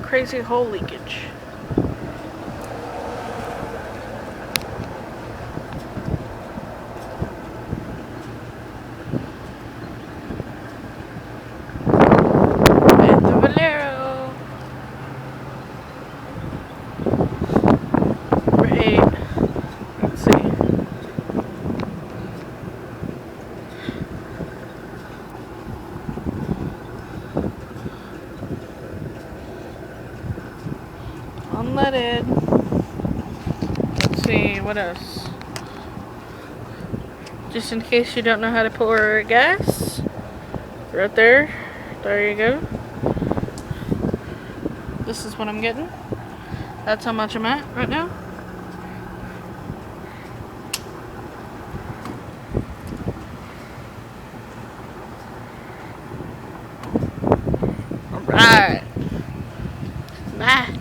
Crazy hole leakage. And the Valero. Right. Let's see. Unleaded. Let's see, what else? Just in case you don't know how to pour gas, right there. There you go. This is what I'm getting. That's how much I'm at right now. Alright. Bye.